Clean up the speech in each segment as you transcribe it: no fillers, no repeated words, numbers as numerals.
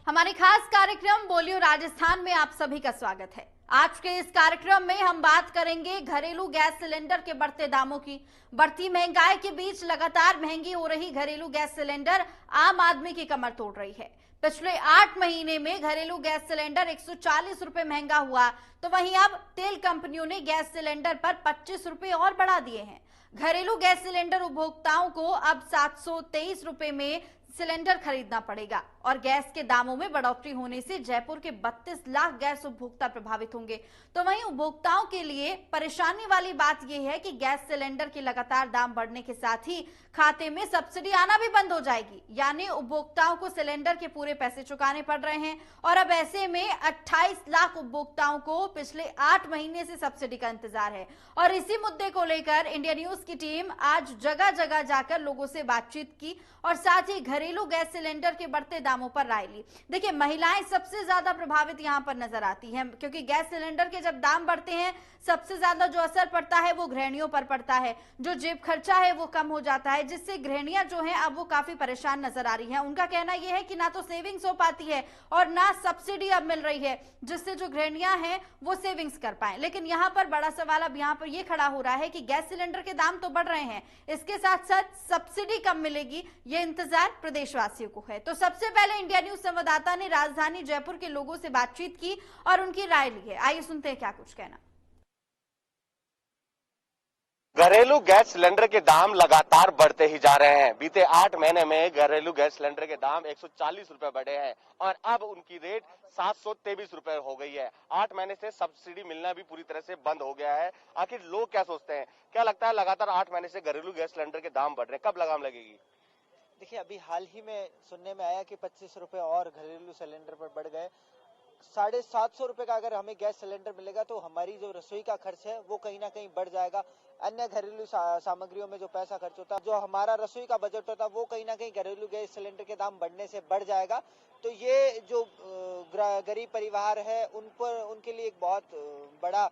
हमारे खास कार्यक्रम बोलियो राजस्थान में आप सभी का स्वागत है। आज के इस कार्यक्रम में हम बात करेंगे घरेलू गैस सिलेंडर के बढ़ते दामों की। बढ़ती महंगाई के बीच लगातार महंगी हो रही घरेलू गैस सिलेंडर आम आदमी की कमर तोड़ रही है। पिछले 8 महीने में घरेलू गैस सिलेंडर 140 रुपए महंगा हुआ, तो वहीं अब तेल कंपनियों ने गैस सिलेंडर पर 25 रुपए और बढ़ा दिए हैं। घरेलू गैस सिलेंडर उपभोक्ताओं को अब 723 रुपए में सिलेंडर खरीदना पड़ेगा और गैस के दामों में बढ़ोतरी होने से जयपुर के 32 लाख गैस उपभोक्ता प्रभावित होंगे। तो वहीं उपभोक्ताओं के लिए परेशानी वाली बात यह है कि गैस सिलेंडर के लगातार दाम बढ़ने के साथ ही खाते में सब्सिडी आना भी बंद हो जाएगी, यानी उपभोक्ताओं को सिलेंडर के पूरे पैसे चुकाने पड़ रहे हैं। और अब ऐसे में 28 लाख उपभोक्ताओं को पिछले 8 महीने से सब्सिडी का इंतजार है। और इसी मुद्दे को लेकर इंडिया न्यूज की टीम आज जगह जगह जाकर लोगों से बातचीत की और साथ ही घरेलू गैस सिलेंडर के बढ़ते दामों पर राय ली। देखिए, महिलाएं सबसे ज्यादा प्रभावित यहां पर नजर आती हैं, क्योंकि गैस सिलेंडर के जब दाम बढ़ते हैं सबसे ज्यादा जो असर पड़ता है वो गृहिणियों पर पड़ता है। जो जेब खर्चा है वो कम हो जाता है, जिससे गृहिणियां जो हैं अब वो काफी परेशान नजर आ रही हैं। उनका कहना यह है कि ना तो सेविंग्स हो पाती है और ना सब्सिडी अब मिल रही है, जिससे जो गृहिणियां हैं वो सेविंग्स कर पाए। लेकिन यहाँ पर बड़ा सवाल अब यहाँ पर यह खड़ा हो रहा है कि गैस सिलेंडर के दाम तो बढ़ रहे हैं, इसके साथ साथ सब्सिडी कब मिलेगी ये इंतजार प्रदेशवासियों को है। तो सबसे पहले इंडिया न्यूज संवाददाता ने राजधानी जयपुर के लोगों से बातचीत की और उनकी राय ली है। आइए सुनते हैं क्या कुछ कहना। घरेलू गैस सिलेंडर के दाम लगातार बढ़ते ही जा रहे हैं। बीते 8 महीने में घरेलू गैस सिलेंडर के दाम 140 रुपए बढ़े हैं और अब उनकी रेट 723 रुपए हो गई है। 8 महीने से सब्सिडी मिलना भी पूरी तरह से बंद हो गया है। आखिर लोग क्या सोचते हैं, क्या लगता है लगातार 8 महीने से घरेलू गैस सिलेंडर के दाम बढ़ रहे हैं, कब लगाम लगेगी? देखिए, अभी हाल ही में सुनने में आया कि 25 रुपए और घरेलू सिलेंडर पर बढ़ गए। 750 रुपए का अगर हमें गैस सिलेंडर मिलेगा तो हमारी जो रसोई का खर्च है वो कहीं ना कहीं बढ़ जाएगा। अन्य घरेलू सामग्रियों में जो पैसा खर्च होता है, जो हमारा रसोई का बजट होता है, वो कहीं ना कहीं घरेलू गैस सिलेंडर के दाम बढ़ने से बढ़ जाएगा। तो ये जो गरीब परिवार है उनके लिए एक बहुत बड़ा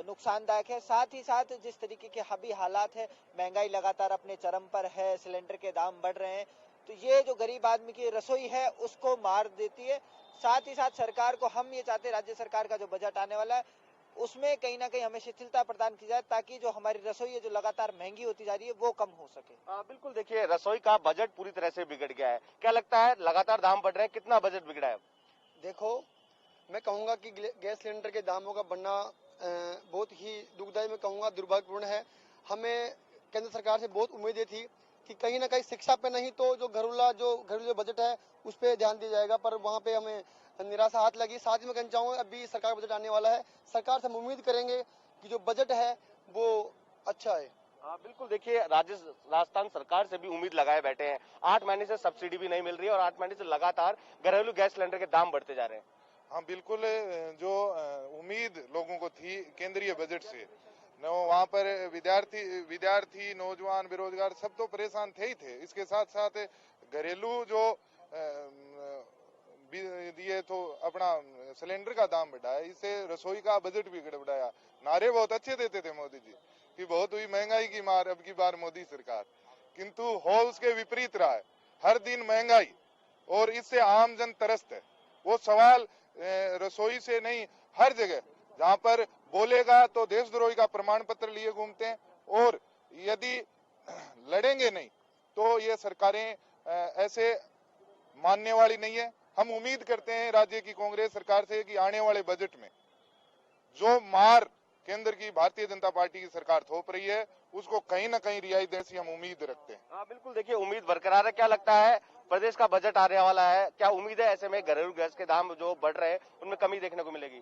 नुकसानदायक है। साथ ही साथ जिस तरीके के अभी हालात है, महंगाई लगातार अपने चरम पर है, सिलेंडर के दाम बढ़ रहे हैं, तो ये जो गरीब आदमी की रसोई है उसको मार देती है। साथ ही साथ सरकार को हम ये चाहते हैं, राज्य सरकार का जो बजट आने वाला है उसमें कहीं ना कहीं हमें शिथिलता प्रदान की जाए, ताकि जो हमारी रसोई है जो लगातार महंगी होती जा रही है वो कम हो सके। बिल्कुल, देखिए रसोई का बजट पूरी तरह से बिगड़ गया है। क्या लगता है लगातार दाम बढ़ रहे हैं, कितना बजट बिगड़ा है? देखो, मैं कहूंगा कि गैस सिलेंडर के दामों का बढ़ना बहुत ही दुखदायी, मैं कहूंगा दुर्भाग्यपूर्ण है। हमें केंद्र सरकार से बहुत उम्मीदें थी कि कहीं ना कहीं शिक्षा पे नहीं तो जो घरेलू बजट है उस पर ध्यान दिया जाएगा, पर वहाँ पे हमें निराशा हाथ लगी। साथ ही मैं कहना चाहूंगा अभी सरकार का बजट आने वाला है, सरकार से हम उम्मीद करेंगे कि जो बजट है वो अच्छा है। बिल्कुल, देखिए राजस्थान सरकार से भी उम्मीद लगाए बैठे हैं। 8 महीने से सब्सिडी भी नहीं मिल रही है और 8 महीने से लगातार घरेलू गैस सिलेंडर के दाम बढ़ते जा रहे हैं। हाँ बिल्कुल, जो उम्मीद लोगों को थी केंद्रीय बजट से, वहाँ पर विद्यार्थी नौजवान बेरोजगार सब तो परेशान थे ही थे। इसके साथ साथ घरेलू जो दिए तो अपना सिलेंडर का दाम बढ़ाया, इससे रसोई का बजट भी गड़बड़ाया। नारे बहुत अच्छे देते थे मोदी जी कि बहुत हुई महंगाई की मार अब की बार मोदी सरकार, किंतु हो उसके विपरीत रहा है। हर दिन महंगाई और इससे आम जन त्रस्त है। वो सवाल रसोई से नहीं, हर जगह जहाँ पर बोलेगा तो देशद्रोही का प्रमाण पत्र लिए घूमते हैं और यदि लड़ेंगे नहीं तो ये सरकारें ऐसे मानने वाली नहीं है। हम उम्मीद करते हैं राज्य की कांग्रेस सरकार से कि आने वाले बजट में जो मार केंद्र की भारतीय जनता पार्टी की सरकार थोप रही है उसको कहीं ना कहीं रियायत देने की हम उम्मीद रखते हैं। बिल्कुल, देखिए उम्मीद बरकरार है। क्या लगता है, प्रदेश का बजट आने वाला है, क्या उम्मीद है ऐसे में घरेलू गैस के दाम जो बढ़ रहे हैं उनमें कमी देखने को मिलेगी?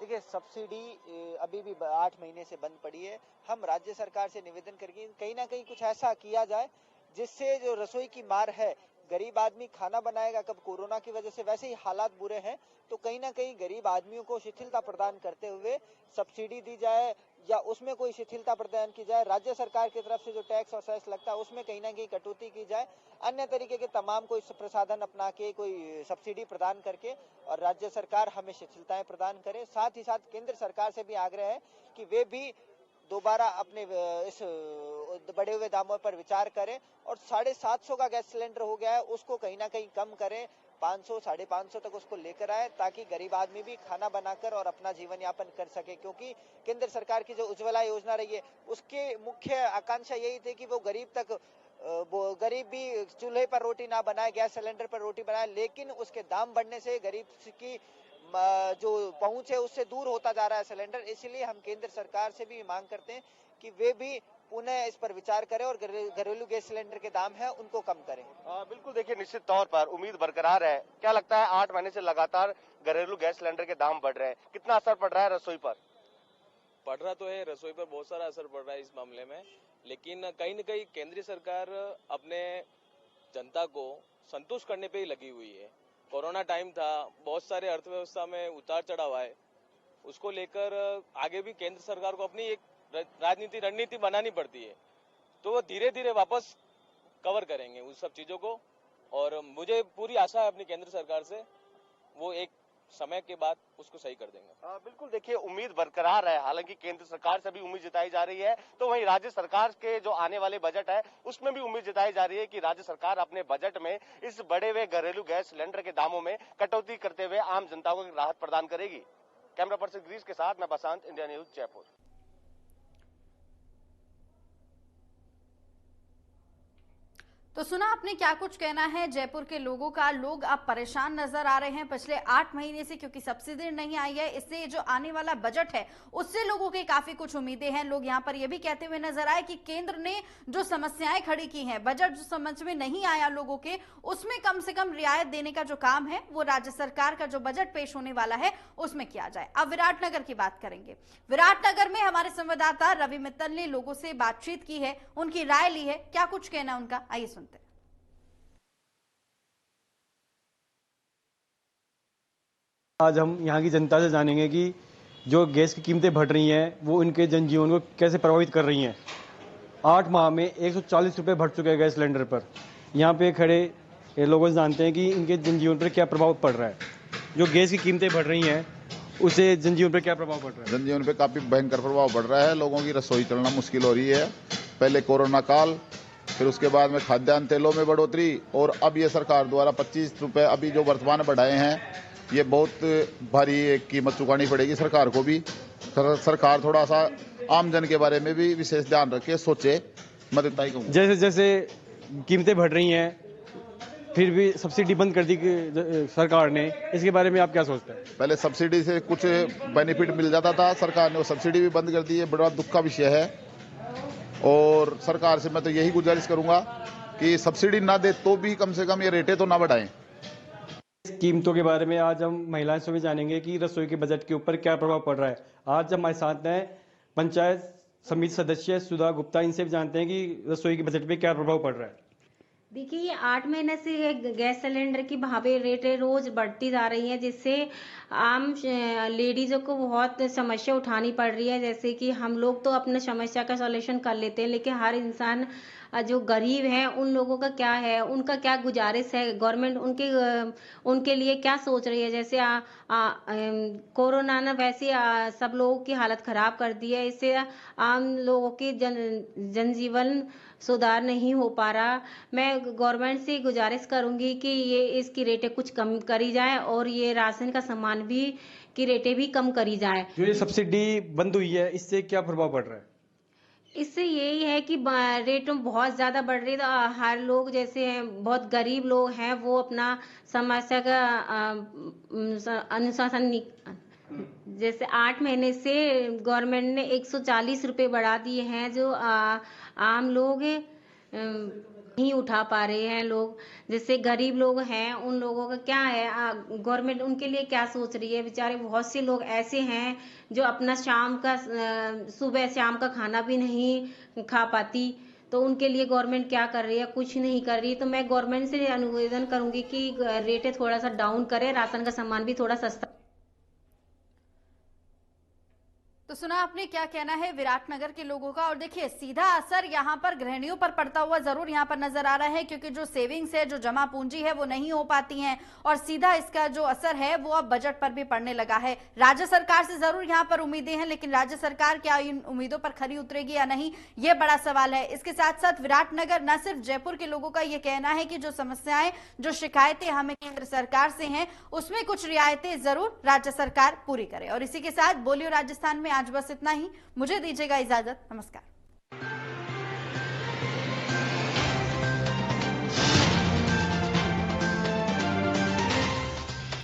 देखिए, सब्सिडी अभी भी 8 महीने से बंद पड़ी है। हम राज्य सरकार से निवेदन करके कहीं ना कहीं कुछ ऐसा किया जाए जिससे जो रसोई की मार है, गरीब आदमी खाना बनाएगा कब, कोरोना की वजह से वैसे ही हालात बुरे हैं, तो कहीं ना कहीं गरीब आदमियों को शिथिलता प्रदान करते हुए सब्सिडी दी जाए या उसमें कोई शिथिलता प्रदान की जाए। राज्य सरकार की तरफ से जो टैक्स और सेस लगता है उसमें कहीं ना कहीं कटौती की जाए। अन्य तरीके के तमाम कोई प्रसाधन अपना के कोई सब्सिडी प्रदान करके और राज्य सरकार हमें शिथिलताएं प्रदान करे। साथ ही साथ केंद्र सरकार से भी आग्रह है कि वे भी दोबारा अपने इस बढ़े हुए दामों पर विचार करें और 750 का गैस सिलेंडर हो गया है उसको कहीं ना कहीं कम करें, 500 550 तक उसको लेकर आए, ताकि गरीब आदमी भी खाना बनाकर और अपना जीवन यापन कर सके। क्योंकि केंद्र सरकार की जो उज्ज्वला योजना रही है, उसके मुख्य आकांक्षा यही थी कि वो गरीब भी चूल्हे पर रोटी ना बनाए, गैस सिलेंडर पर रोटी बनाए। लेकिन उसके दाम बढ़ने से गरीब की जो पहुंच है उससे दूर होता जा रहा है सिलेंडर। इसलिए हम केंद्र सरकार से भी मांग करते हैं कि वे भी पुनः इस पर विचार करें और घरेलू गैस सिलेंडर के दाम है उनको कम करें। बिल्कुल, देखिए निश्चित तौर पर उम्मीद बरकरार है। क्या लगता है 8 महीने से लगातार घरेलू गैस सिलेंडर के दाम बढ़ रहे हैं, कितना असर पड़ रहा है रसोई पर? पड़ रहा तो है, रसोई पर बहुत सारा असर पड़ रहा है इस मामले में। लेकिन कहीं न कहीं केंद्रीय सरकार अपने जनता को संतुष्ट करने पे ही लगी हुई है। कोरोना टाइम था, बहुत सारे अर्थव्यवस्था में उतार चढ़ाव आए, उसको लेकर आगे भी केंद्र सरकार को अपनी एक रणनीति बनानी पड़ती है। तो वो धीरे धीरे वापस कवर करेंगे उस सब चीजों को, और मुझे पूरी आशा है अपनी केंद्र सरकार से, वो एक समय के बाद उसको सही कर देंगे। बिल्कुल, देखिए उम्मीद बरकरार है। हालांकि केंद्र सरकार से भी उम्मीद जताई जा रही है, तो वहीं राज्य सरकार के जो आने वाले बजट है उसमें भी उम्मीद जताई जा रही है कि राज्य सरकार अपने बजट में इस बढ़े हुए घरेलू गैस सिलेंडर के दामों में कटौती करते हुए आम जनता को राहत प्रदान करेगी। कैमरा पर्सन ग्रीस के साथ मैं बसंत, इंडिया न्यूज, जयपुर। तो सुना आपने क्या कुछ कहना है जयपुर के लोगों का। लोग अब परेशान नजर आ रहे हैं पिछले 8 महीने से, क्योंकि सब्सिडी नहीं आई है। इससे जो आने वाला बजट है उससे लोगों की काफी कुछ उम्मीदें हैं। लोग यहां पर यह भी कहते हुए नजर आए कि केंद्र ने जो समस्याएं खड़ी की हैं, बजट जो समझ में नहीं आया लोगों के, उसमें कम से कम रियायत देने का जो काम है वो राज्य सरकार का जो बजट पेश होने वाला है उसमें किया जाए। अब विराटनगर की बात करेंगे। विराटनगर में हमारे संवाददाता रवि मित्तल ने लोगों से बातचीत की है, उनकी राय ली है। क्या कुछ कहना उनका, आइए सुनते हैं। आज हम यहाँ की जनता से जानेंगे कि जो गैस की कीमतें बढ़ रही हैं वो इनके जनजीवन को कैसे प्रभावित कर रही हैं। 8 माह में 140 रुपये बढ़ चुके हैं गैस सिलेंडर पर। यहाँ पे खड़े लोगों से जानते हैं कि इनके जनजीवन पर क्या प्रभाव पड़ रहा है। जो गैस की कीमतें बढ़ रही हैं उससे जनजीवन पर क्या प्रभाव पड़ रहा है? जनजीवन पे काफी भयंकर प्रभाव पड़ रहा है। लोगों की रसोई चलना मुश्किल हो रही है। पहले कोरोना काल, फिर उसके बाद में खाद्यान्न तेलों में बढ़ोतरी, और अब ये सरकार द्वारा 25 रुपये अभी जो वर्तमान में बढ़ाए हैं, ये बहुत भारी एक कीमत चुकानी पड़ेगी सरकार को भी। सरकार थोड़ा सा आमजन के बारे में भी विशेष ध्यान रखे, सोचे। मैं इतना ही कहूँगा। जैसे जैसे कीमतें बढ़ रही हैं फिर भी सब्सिडी बंद कर दी सरकार ने, इसके बारे में आप क्या सोचते हैं? पहले सब्सिडी से कुछ बेनिफिट मिल जाता था, सरकार ने वो सब्सिडी भी बंद कर दी है। बड़ा दुख का विषय है। और सरकार से मैं तो यही गुजारिश करूंगा कि सब्सिडी ना दे तो भी कम से कम ये रेटें तो ना बढ़ाएं। कीमतों के बारे में आज हम महिलाओं से भी जानेंगे कि रसोई के बजट के ऊपर क्या प्रभाव पड़ रहा है। आज हमारे साथ हैं पंचायत समिति सदस्य सुधा गुप्ता, इनसे भी जानते हैं कि रसोई के बजट पे क्या प्रभाव पड़ रहा है। देखिए, ये 8 महीने से गैस सिलेंडर की भावे रेटें रोज बढ़ती जा रही हैं, जिससे आम लेडीजों को बहुत समस्या उठानी पड़ रही है। जैसे कि हम लोग तो अपने समस्या का सॉल्यूशन कर लेते हैं, लेकिन हर इंसान जो गरीब हैं उन लोगों का क्या है, उनका क्या गुजारिश है, गवर्नमेंट उनके लिए क्या सोच रही है। जैसे कोरोना ने वैसे सब लोगों की हालत खराब कर दी है। इससे आम लोगों की जनजीवन सुधार नहीं हो पा रहा। मैं गवर्नमेंट से गुजारिश करूंगी कि ये इसकी रेटें कुछ कम करी जाए और ये राशन का सामान भी की रेटें भी कम करी जाए। जो ये सब्सिडी बंद हुई है इससे क्या प्रभाव पड़ रहा है? इससे यही है कि रेट बहुत ज्यादा बढ़ रही है, तो हर लोग जैसे बहुत गरीब लोग हैं वो अपना समस्या का अनुशासन जैसे 8 महीने से गवर्नमेंट ने 140 रुपये बढ़ा दिए हैं, जो आम लोग नहीं उठा पा रहे हैं। लोग जैसे गरीब लोग हैं उन लोगों का क्या है, गवर्नमेंट उनके लिए क्या सोच रही है। बेचारे बहुत से लोग ऐसे हैं जो अपना सुबह शाम का खाना भी नहीं खा पाती, तो उनके लिए गवर्नमेंट क्या कर रही है, कुछ नहीं कर रही। तो मैं गवर्नमेंट से अनुवेदन करूंगी कि रेटें थोड़ा सा डाउन करे, राशन का सामान भी थोड़ा सस्ता। तो सुना आपने क्या कहना है विराटनगर के लोगों का। और देखिए सीधा असर यहाँ पर गृहिणियों पर पड़ता हुआ जरूर यहाँ पर नजर आ रहा है, क्योंकि जो सेविंग्स है, जो जमा पूंजी है, वो नहीं हो पाती हैं और सीधा इसका जो असर है वो अब बजट पर भी पड़ने लगा है। राज्य सरकार से जरूर यहाँ पर उम्मीदें हैं, लेकिन राज्य सरकार क्या इन उम्मीदों पर खरी उतरेगी या नहीं, ये बड़ा सवाल है। इसके साथ साथ विराटनगर न सिर्फ जयपुर के लोगों का ये कहना है कि जो समस्याएं, जो शिकायतें हमें केंद्र सरकार से हैं, उसमें कुछ रियायतें जरूर राज्य सरकार पूरी करे। और इसी के साथ बोलियो राजस्थान में आज बस इतना ही। मुझे दीजिएगा इजाजत। नमस्कार।